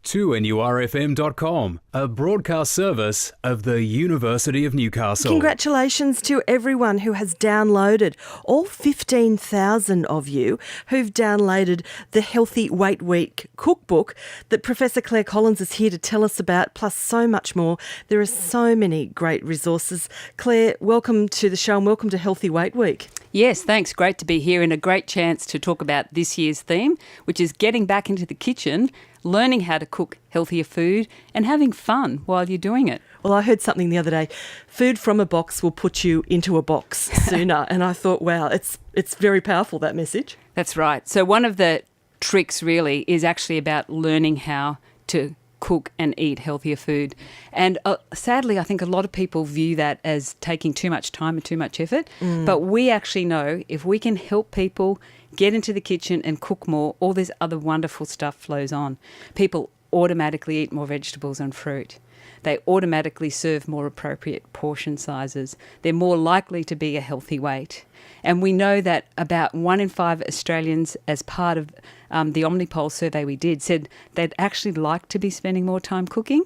2NURFM.com, a broadcast service of the University of Newcastle. Congratulations to everyone who has downloaded, all 15,000 of you who've downloaded the Healthy Weight Week cookbook that Professor Clare Collins is here to tell us about, plus so much more. There are so many great resources. Clare, welcome to the show and welcome to Healthy Weight Week. Yes, thanks. Great to be here and a great chance to talk about this year's theme, which is getting back into the kitchen, learning how to cook healthier food and having fun while you're doing it. Well, I heard something the other day. Food from a box will put you into a box sooner. And I thought, wow, it's very powerful, that message. That's right. So one of the tricks really is actually about learning how to cook and eat healthier food. And sadly, I think a lot of people view that as taking too much time and too much effort. But we actually know if we can help people get into the kitchen and cook more, all this other wonderful stuff flows on. People automatically eat more vegetables and fruit. They automatically serve more appropriate portion sizes. They're more likely to be a healthy weight. And we know that about 1 in 5 Australians, as part of the Omnipol survey we did, said they'd actually like to be spending more time cooking,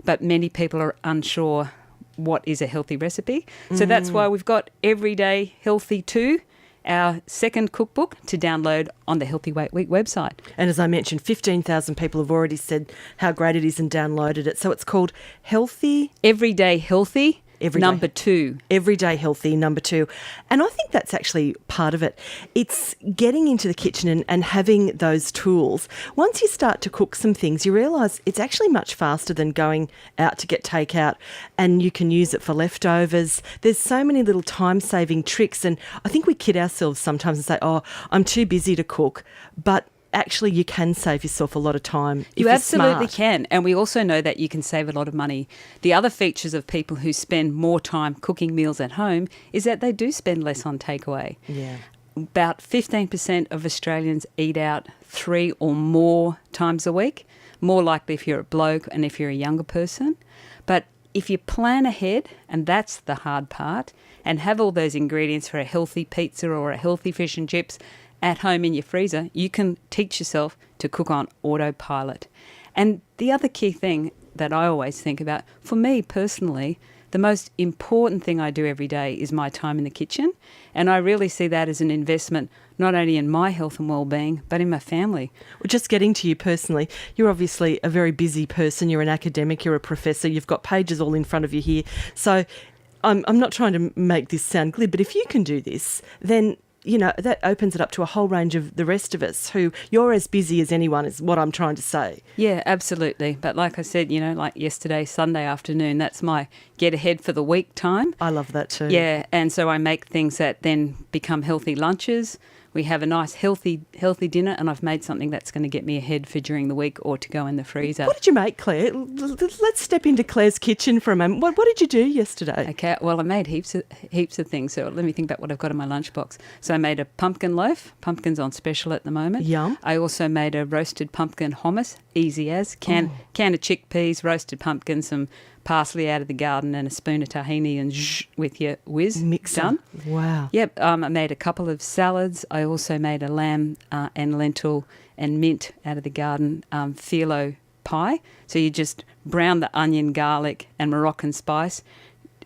but many people are unsure what is a healthy recipe. So that's why we've got Everyday Healthy 2, our second cookbook, to download on the Healthy Weight Week website. And as I mentioned, 15,000 people have already said how great it is and downloaded it. So it's called Everyday Healthy number 2. Everyday Healthy number 2. And I think that's actually part of it. It's getting into the kitchen and having those tools. Once you start to cook some things, you realise it's actually much faster than going out to get takeout, and you can use it for leftovers. There's so many little time-saving tricks, and I think we kid ourselves sometimes and say, oh, I'm too busy to cook, but actually you can save yourself a lot of time if you you're absolutely smart. can. And we also know that you can save a lot of money. The other features of people who spend more time cooking meals at home is that they do spend less on takeaway. Yeah. About 15% of Australians eat out 3 or more times a week, more likely if you're a bloke and if you're a younger person. But if you plan ahead, and that's the hard part, and have all those ingredients for a healthy pizza or a healthy fish and chips at home in your freezer, you can teach yourself to cook on autopilot. And the other key thing that I always think about, for me personally, the most important thing I do every day is my time in the kitchen. And I really see that as an investment, not only in my health and well-being, but in my family. Well, just getting to you personally, you're obviously a very busy person. You're an academic, you're a professor, you've got pages all in front of you here. So I'm not trying to make this sound glib, but if you can do this, then you know, that opens it up to a whole range of the rest of us who you're as busy as anyone is what I'm trying to say. Yeah, absolutely. But like I said, you know, like yesterday, Sunday afternoon, that's my get ahead for the week time. I love that too. Yeah, and so I make things that then become healthy lunches. We have a nice healthy dinner, and I've made something that's going to get me ahead for during the week or to go in the freezer. What did you make, Clare? Let's step into Clare's kitchen for a moment. What did you do yesterday? Okay, well, I made heaps of things. So let me think about what I've got in my lunchbox. So I made a pumpkin loaf. Pumpkin's on special at the moment. Yum. I also made a roasted pumpkin hummus, easy as. Can of chickpeas, roasted pumpkin, some parsley out of the garden and a spoon of tahini and with your whiz. Mix done. Wow. Yep, I made a couple of salads. I also made a lamb and lentil and mint out of the garden phyllo pie. So you just brown the onion, garlic and Moroccan spice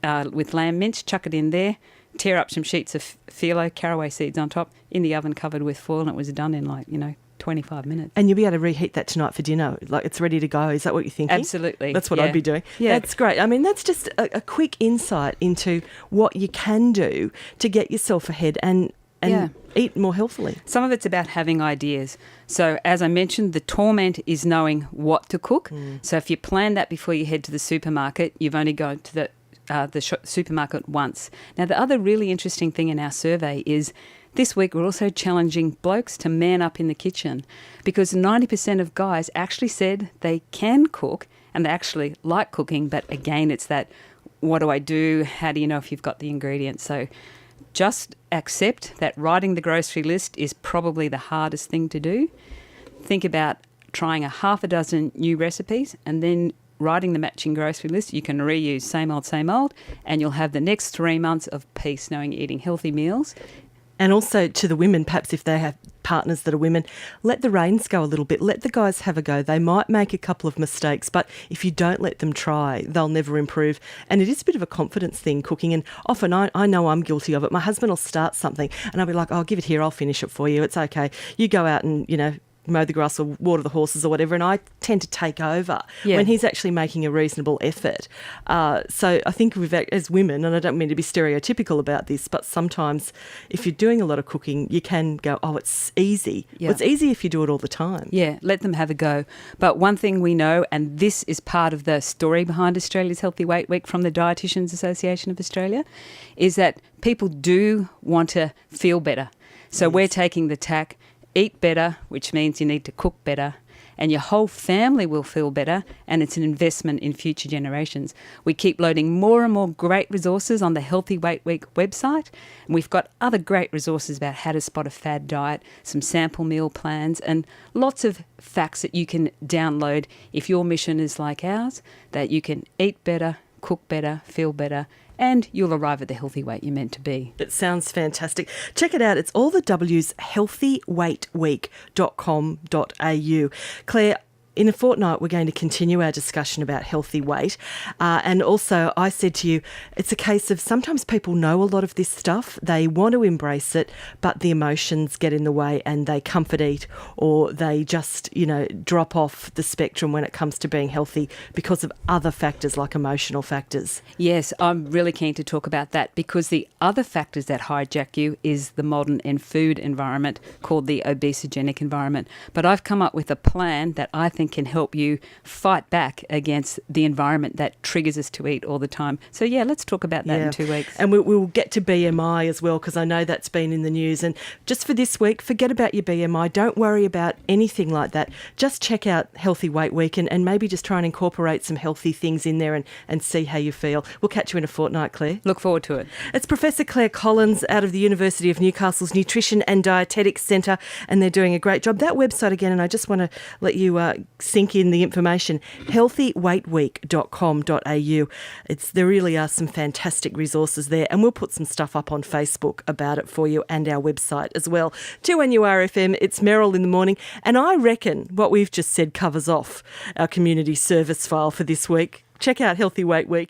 with lamb mince, chuck it in there, tear up some sheets of phyllo, caraway seeds on top, in the oven covered with foil, and it was done in 25 minutes. And you'll be able to reheat that tonight for dinner. Like, it's ready to go. Is that what you're thinking? Absolutely. That's what I'd be doing. Yeah. That's great. I mean, that's just a quick insight into what you can do to get yourself ahead and eat more healthily. Some of it's about having ideas. So as I mentioned, the torment is knowing what to cook. So if you plan that before you head to the supermarket, you've only gone to the supermarket once. Now, the other really interesting thing in our survey is this week we're also challenging blokes to man up in the kitchen, because 90% of guys actually said they can cook and they actually like cooking, but again, it's that, what do I do? How do you know if you've got the ingredients? So just accept that writing the grocery list is probably the hardest thing to do. Think about trying a half a dozen new recipes and then writing the matching grocery list. You can reuse same old, and you'll have the next 3 months of peace knowing you're eating healthy meals. And also to the women, perhaps if they have partners that are women, let the reins go a little bit. Let the guys have a go. They might make a couple of mistakes, but if you don't let them try, they'll never improve. And it is a bit of a confidence thing, cooking. And often I know I'm guilty of it. My husband will start something and I'll be like, oh, give it here. I'll finish it for you. It's okay. You go out and, mow the grass or water the horses or whatever, and I tend to take over when he's actually making a reasonable effort. So I think as women, and I don't mean to be stereotypical about this, but sometimes if you're doing a lot of cooking, you can go, oh, it's easy. Yeah. Well, it's easy if you do it all the time. Yeah, let them have a go. But one thing we know, and this is part of the story behind Australia's Healthy Weight Week from the Dietitians Association of Australia, is that people do want to feel better. So we're taking the tack, eat better, which means you need to cook better, and your whole family will feel better, and it's an investment in future generations. We keep loading more and more great resources on the Healthy Weight Week website, and we've got other great resources about how to spot a fad diet, some sample meal plans, and lots of facts that you can download if your mission is like ours, that you can eat better, cook better, feel better, and you'll arrive at the healthy weight you're meant to be. It sounds fantastic. Check it out. It's all the W's, healthyweightweek.com.au. Claire, in a fortnight, we're going to continue our discussion about healthy weight. And also, I said to you, it's a case of sometimes people know a lot of this stuff. They want to embrace it, but the emotions get in the way and they comfort eat, or they just, drop off the spectrum when it comes to being healthy because of other factors like emotional factors. Yes, I'm really keen to talk about that, because the other factors that hijack you is the modern and food environment called the obesogenic environment. But I've come up with a plan that I think can help you fight back against the environment that triggers us to eat all the time. So let's talk about that in 2 weeks. And we'll get to BMI as well, because I know that's been in the news. And just for this week, forget about your BMI. Don't worry about anything like that. Just check out Healthy Weight Week and maybe just try and incorporate some healthy things in there and see how you feel. We'll catch you in a fortnight, Claire. Look forward to it. It's Professor Clare Collins out of the University of Newcastle's Nutrition and Dietetics Centre, and they're doing a great job. That website again, and I just want to let you sink in the information, healthyweightweek.com.au. There really are some fantastic resources there, and we'll put some stuff up on Facebook about it for you and our website as well. 2NURFM, it's Merrill in the morning, and I reckon what we've just said covers off our community service file for this week. Check out Healthy Weight Week.